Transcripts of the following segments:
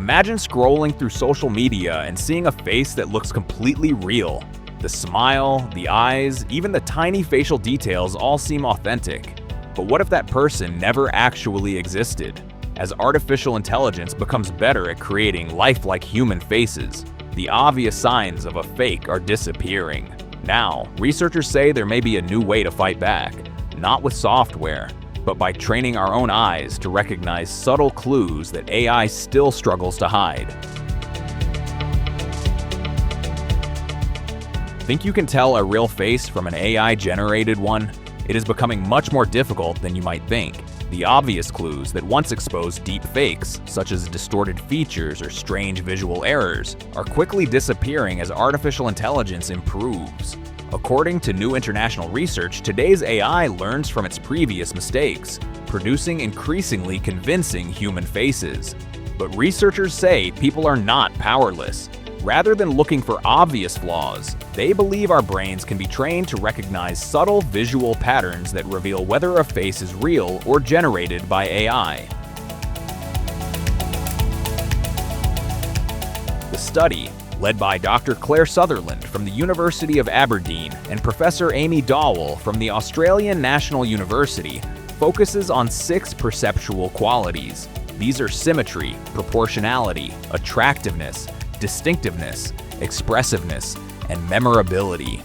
Imagine scrolling through social media and seeing a face that looks completely real. The smile, the eyes, even the tiny facial details all seem authentic. But what if that person never actually existed? As artificial intelligence becomes better at creating lifelike human faces, the obvious signs of a fake are disappearing. Now, researchers say there may be a new way to fight back, not with software, but by training our own eyes to recognize subtle clues that AI still struggles to hide. Think you can tell a real face from an AI-generated one? It is becoming much more difficult than you might think. The obvious clues that once exposed deep fakes, such as distorted features or strange visual errors, are quickly disappearing as artificial intelligence improves. According to new international research, today's AI learns from its previous mistakes, producing increasingly convincing human faces. But researchers say people are not powerless. Rather than looking for obvious flaws, they believe our brains can be trained to recognize subtle visual patterns that reveal whether a face is real or generated by AI. The study, led by Dr. Claire Sutherland from the University of Aberdeen and Professor Amy Dowell from the Australian National University, focuses on 6 perceptual qualities. These are symmetry, proportionality, attractiveness, distinctiveness, expressiveness, and memorability.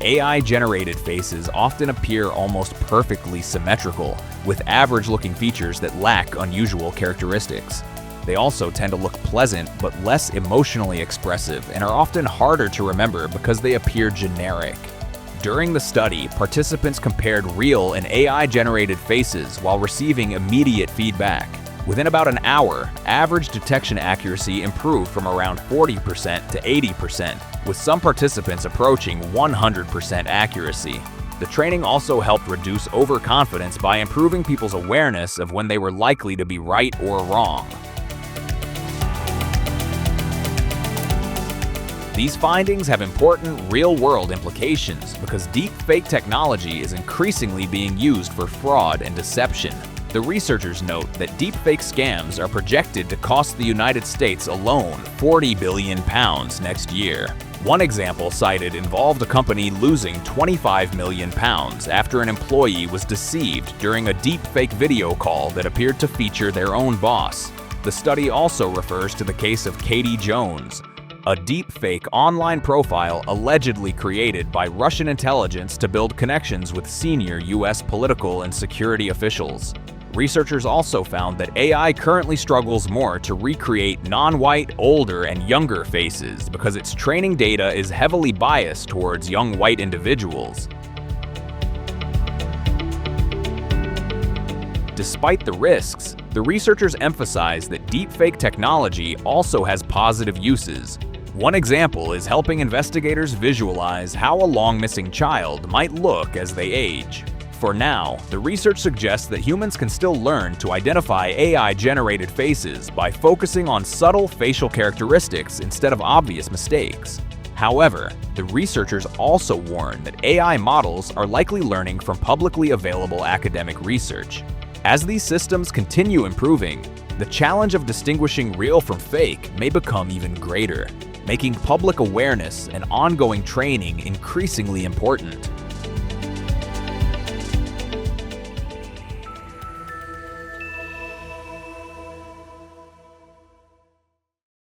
AI-generated faces often appear almost perfectly symmetrical, with average-looking features that lack unusual characteristics. They also tend to look pleasant but less emotionally expressive and are often harder to remember because they appear generic. During the study, participants compared real and AI-generated faces while receiving immediate feedback. Within about an hour, average detection accuracy improved from around 40% to 80%, with some participants approaching 100% accuracy. The training also helped reduce overconfidence by improving people's awareness of when they were likely to be right or wrong. These findings have important real-world implications because deepfake technology is increasingly being used for fraud and deception. The researchers note that deepfake scams are projected to cost the United States alone £40 billion next year. One example cited involved a company losing £25 million after an employee was deceived during a deepfake video call that appeared to feature their own boss. The study also refers to the case of Katie Jones, a deepfake online profile allegedly created by Russian intelligence to build connections with senior U.S. political and security officials. Researchers also found that AI currently struggles more to recreate non-white, older, and younger faces because its training data is heavily biased towards young white individuals. Despite the risks, the researchers emphasize that deepfake technology also has positive uses. One example is helping investigators visualize how a long-missing child might look as they age. For now, the research suggests that humans can still learn to identify AI-generated faces by focusing on subtle facial characteristics instead of obvious mistakes. However, the researchers also warn that AI models are likely learning from publicly available academic research. As these systems continue improving, the challenge of distinguishing real from fake may become even greater, making public awareness and ongoing training increasingly important.